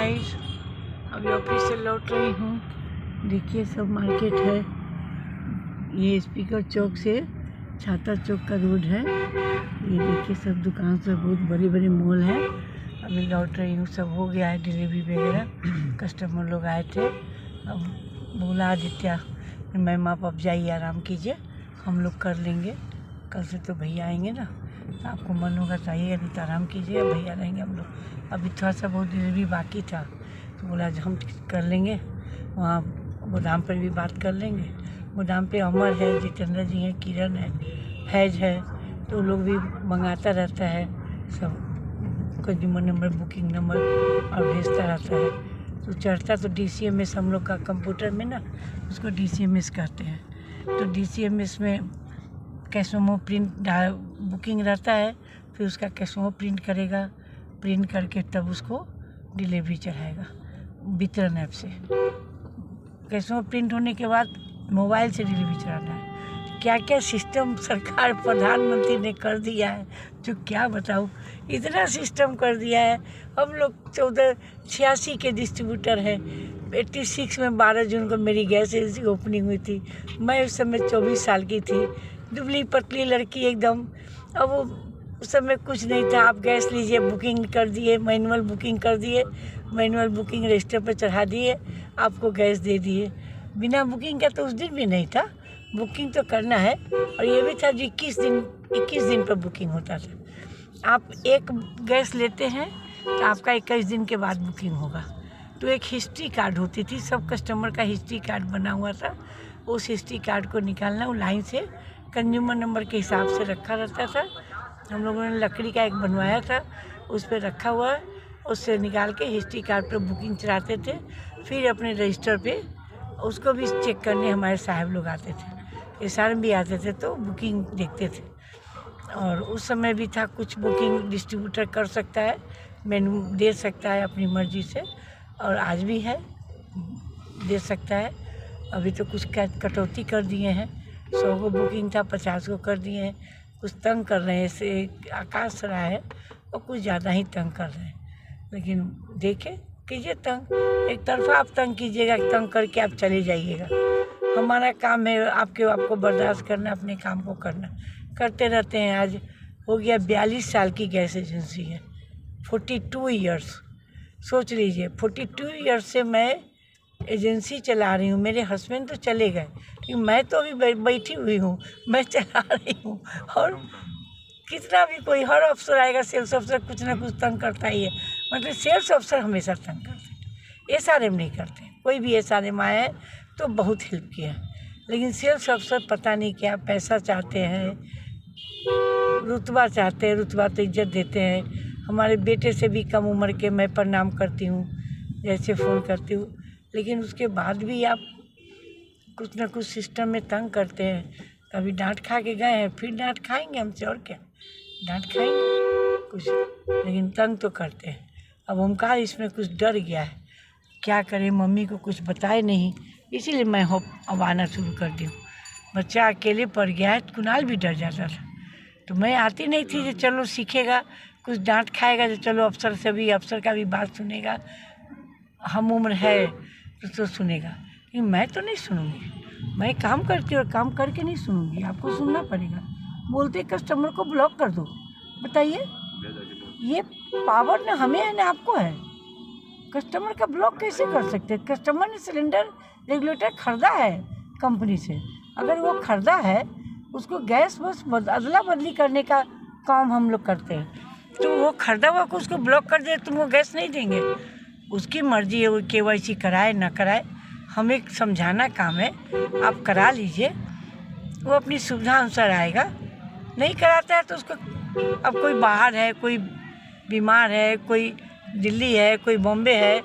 Guys, अभी office से लौट रही हूँ। देखिए सब मार्केट है। ये स्पीकर चौक से छाता चौक का रोड है। ये देखिए सब दुकान सब बहुत बड़े बड़े मॉल है। अभी लौट रही हूँ, सब हो गया है डिलीवरी वगैरह। कस्टमर लोग आए थे। अब बोला आदित्य मैम आप अब जाइए, आराम कीजिए, हम लोग कर लेंगे, कल से तो भैया आएंगे ना, आपको मन होगा तो आइएगा, नहीं तो आराम कीजिए, भैया रहेंगे हम लोग। अभी थोड़ा सा बहुत डिलीवरी बाकी था तो बोला हम कर लेंगे, वहाँ गोदाम पर भी बात कर लेंगे। गोदाम पे अमर है, जितेंद्र जी हैं, किरण है, फैज है, तो लोग भी मंगाता रहता है सब, कंज्यूमर नंबर, बुकिंग नंबर और भेजता रहता है। तो चढ़ता तो DCMS हम लोग का कंप्यूटर में ना, उसको DCMS कहते हैं। तो DCMS में कैशमो प्रिंट बुकिंग रहता है, फिर उसका कैशमो प्रिंट करेगा, प्रिंट करके तब उसको डिलीवरी चढ़ाएगा वितरण ऐप से। कैशमो प्रिंट होने के बाद मोबाइल से डिलीवरी चढ़ाना है। क्या क्या सिस्टम सरकार प्रधानमंत्री ने कर दिया है, जो क्या बताऊँ, इतना सिस्टम कर दिया है। हम लोग 1486 के डिस्ट्रीब्यूटर हैं। 86 में 12 जून को मेरी गैस एजेंसी ओपनिंग हुई थी। मैं उस समय 24 साल की थी, दुबली पतली लड़की एकदम। अब वो उस समय कुछ नहीं था, आप गैस लीजिए, बुकिंग कर दिए, मैनुअल बुकिंग कर दिए, मैनुअल बुकिंग रजिस्टर पर चढ़ा दिए, आपको गैस दे दिए। बिना बुकिंग का तो उस दिन भी नहीं था, बुकिंग तो करना है। और ये भी था जो 21 दिन पर बुकिंग होता था। आप एक गैस लेते हैं तो आपका 21 दिन के बाद बुकिंग होगा। तो एक हिस्ट्री कार्ड होती थी, सब कस्टमर का हिस्ट्री कार्ड बना हुआ था। उस हिस्ट्री कार्ड को निकालना, वो लाइन से कंज्यूमर नंबर के हिसाब से रखा रहता था। हम लोगों ने लकड़ी का एक बनवाया था, उस पर रखा हुआ है, उससे निकाल के हिस्ट्री कार्ड पर बुकिंग चलाते थे। फिर अपने रजिस्टर पे उसको भी चेक करने हमारे साहब लोग आते थे, SRM भी आते थे, तो बुकिंग देखते थे। और उस समय भी था कुछ बुकिंग डिस्ट्रीब्यूटर कर सकता है, मेनू दे सकता है अपनी मर्ज़ी से, और आज भी है, दे सकता है। अभी तो कुछ कटौती कर दिए हैं, 100 को बुकिंग था 50 को कर दिए हैं। कुछ तंग कर रहे हैं, ऐसे आकाश रहा है और कुछ ज़्यादा ही तंग कर रहे हैं। लेकिन देखें, कीजिए तंग, एक तरफा आप तंग कीजिएगा, तंग करके आप चले जाइएगा। हमारा काम है आपको बर्दाश्त करना, अपने काम को करना, करते रहते हैं। आज हो गया 42 साल की गैस एजेंसी है, 42 ईयर्स। सोच लीजिए, 42 ईयर्स से मैं एजेंसी चला रही हूँ। मेरे हस्बैंड तो चले गए, लेकिन मैं तो अभी बैठी हुई हूँ, मैं चला रही हूँ। और कितना भी कोई, हर अफसर आएगा, सेल्स अफसर कुछ ना कुछ तंग करता ही है। मतलब सेल्स अफसर हमेशा तंग करते हैं, SRM नहीं करते। कोई भी SRM आया है तो बहुत हेल्प किया है, लेकिन सेल्स अफसर पता नहीं क्या पैसा चाहते हैं, रुतबा चाहते हैं। रुतबा तो इज्जत देते हैं। हमारे बेटे से भी कम उम्र के मैं प्रणाम करती हूँ, जैसे फ़ोन करती हूँ, लेकिन उसके बाद भी आप कुछ ना कुछ सिस्टम में तंग करते हैं। कभी डांट खा के गए हैं, फिर डांट खाएंगे हमसे, और क्या, डांट खाएंगे कुछ, लेकिन तंग तो करते हैं। अब ओमकार इसमें कुछ डर गया है, क्या करें, मम्मी को कुछ बताए नहीं, इसीलिए मैं अब आना शुरू कर दी हूँ। बच्चा अकेले पड़ गया है, कुणाल भी डर जाता था, तो मैं आती नहीं थी। जो चलो सीखेगा, कुछ डांट खाएगा, जो चलो अफसर से भी, अफसर का भी बात सुनेगा, हम उम्र है तो सुनेगा। लेकिन मैं तो नहीं सुनूंगी, मैं काम करती हूँ और काम करके नहीं सुनूंगी, आपको सुनना पड़ेगा। बोलते कस्टमर को ब्लॉक कर दो, बताइए, ये पावर ना हमें है ना आपको है। कस्टमर का ब्लॉक कैसे कर सकते हैं? कस्टमर ने सिलेंडर रेगुलेटर खरीदा है कंपनी से, अगर वो खरीदा है, उसको गैस बस अदला बदली करने का काम हम लोग करते हैं। तो वो खरीदा हुआ को उसको ब्लॉक कर दे, तुम वो गैस नहीं देंगे, उसकी मर्जी है। वो KYC कराए ना कराए, हमें समझाना काम है। आप करा लीजिए, वो अपनी सुविधा अनुसार आएगा। नहीं कराता है तो उसको, अब कोई बाहर है, कोई बीमार है, कोई दिल्ली है, कोई बॉम्बे है,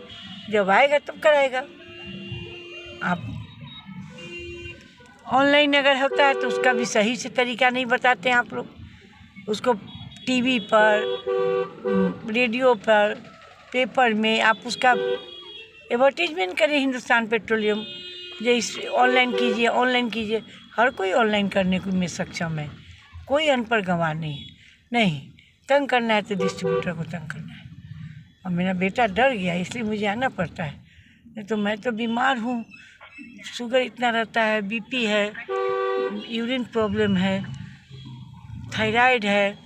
जब आएगा तब कराएगा। आप ऑनलाइन अगर होता है तो उसका भी सही से तरीका नहीं बताते हैं आप लोग। उसको TV पर, रेडियो पर, पेपर में आप उसका एडवर्टीजमेंट करें, हिंदुस्तान पेट्रोलियम, जो ऑनलाइन कीजिए, ऑनलाइन कीजिए। हर कोई ऑनलाइन करने को में सक्षम है, कोई अनपढ़ गंवार नहीं है। नहीं तंग करना है तो डिस्ट्रीब्यूटर को तंग करना है। और मेरा बेटा डर गया इसलिए मुझे आना पड़ता है, नहीं तो मैं तो बीमार हूँ। शुगर इतना रहता है, बीपी है, यूरिन प्रॉब्लम है, थायराइड है,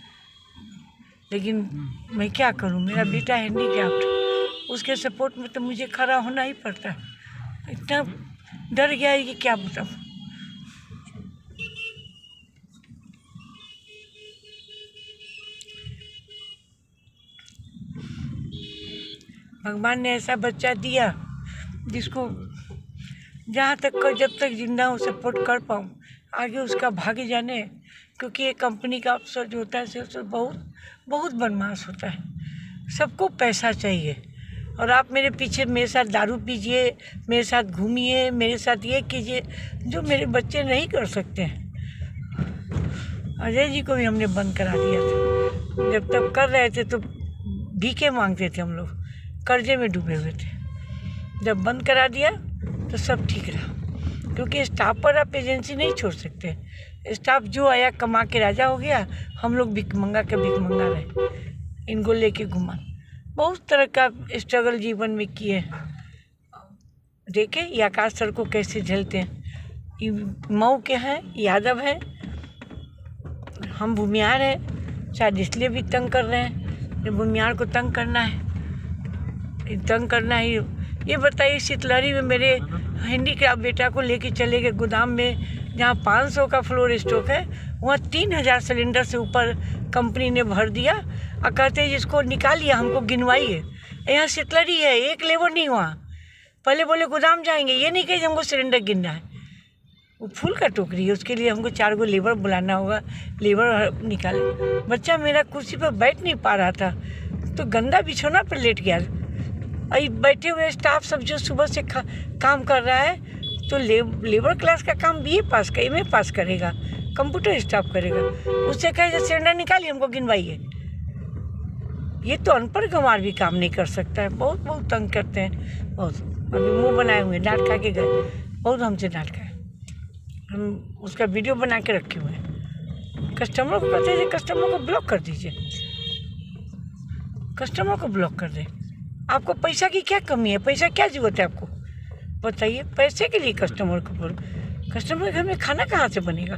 लेकिन मैं क्या करूँ, मेरा बेटा हैंडीकैप्ड, उसके सपोर्ट में तो मुझे खड़ा होना ही पड़ता है। इतना डर गया है कि क्या बताऊँ। भगवान ने ऐसा बच्चा दिया जिसको जहाँ तक जब तक जिंदा हूँ सपोर्ट कर पाऊँ, आगे उसका भाग्य जाने। क्योंकि ये कंपनी का अफसर जो होता है सेल्स बहुत बहुत बदमाश होता है, सबको पैसा चाहिए। और आप मेरे पीछे मेरे साथ दारू पीजिए, मेरे साथ घूमिए, मेरे साथ ये कीजिए जो मेरे बच्चे नहीं कर सकते हैं। अजय जी को भी हमने बंद करा दिया था, जब तक कर रहे थे तो भीखे मांगते थे, हम लोग कर्जे में डूबे हुए थे। जब बंद करा दिया तो सब ठीक रहा, क्योंकि स्टाफ पर आप एजेंसी नहीं छोड़ सकते। स्टाफ जो आया कमा के राजा हो गया, हम लोग भिखमंगा के भिखमंगा रहे, इनको लेके घुमा। बहुत तरह का स्ट्रगल जीवन में किए। देखे ये आकाश सर को कैसे झेलते हैं। ये मऊ के हैं, यादव हैं, हम भूमियार हैं, शायद इसलिए भी तंग कर रहे हैं। जब भूमियार को तंग करना है, तंग करना ही। ये बताइए शीतलहरी में मेरे हैंडीकैप बेटा को लेके चले गए गोदाम में, जहाँ 500 का फ्लोर स्टॉक है, वहाँ 3000 सिलेंडर से ऊपर कंपनी ने भर दिया और कहते हैं जिसको निकालिए हमको गिनवाइए। यहाँ शीतलहरी है, एक लेबर नहीं वहाँ। पहले बोले गोदाम जाएंगे, ये नहीं कहे हमको सिलेंडर गिनना है। वो फूल का टोकरी है, उसके लिए हमको 4 गो लेबर बुलाना होगा, लेबर निकाले। बच्चा मेरा कुर्सी पर बैठ नहीं पा रहा था तो गंदा बिछौना पर लेट गया। अभी बैठे हुए स्टाफ सब जो सुबह से काम कर रहा है, तो लेबर क्लास का काम BA पास का MA पास करेगा, कंप्यूटर स्टाफ करेगा। उससे कहे सिलेंडर निकालिए हमको गिनवाइए। ये तो अनपढ़ गंवार भी काम नहीं कर सकता है। बहुत बहुत तंग करते हैं, बहुत। अभी मुंह बनाए हुए डांट खा के गए, बहुत हमसे डांट खाए। हम उसका वीडियो बना के रखे हुए हैं। कस्टमर को कहते हैं कस्टमर को ब्लॉक कर दीजिए, कस्टमर को ब्लॉक कर दें। आपको पैसा की क्या कमी है, पैसा क्या जरूरत है आपको, बताइए। पैसे के लिए कस्टमर को बोलो। कस्टमर के घर में खाना कहाँ से बनेगा,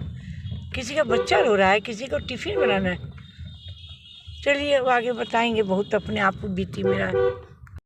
किसी का बच्चा रो रहा है, किसी को टिफ़िन बनाना है। चलिए अब आगे बताएंगे, बहुत अपने आप को बीती मेरा।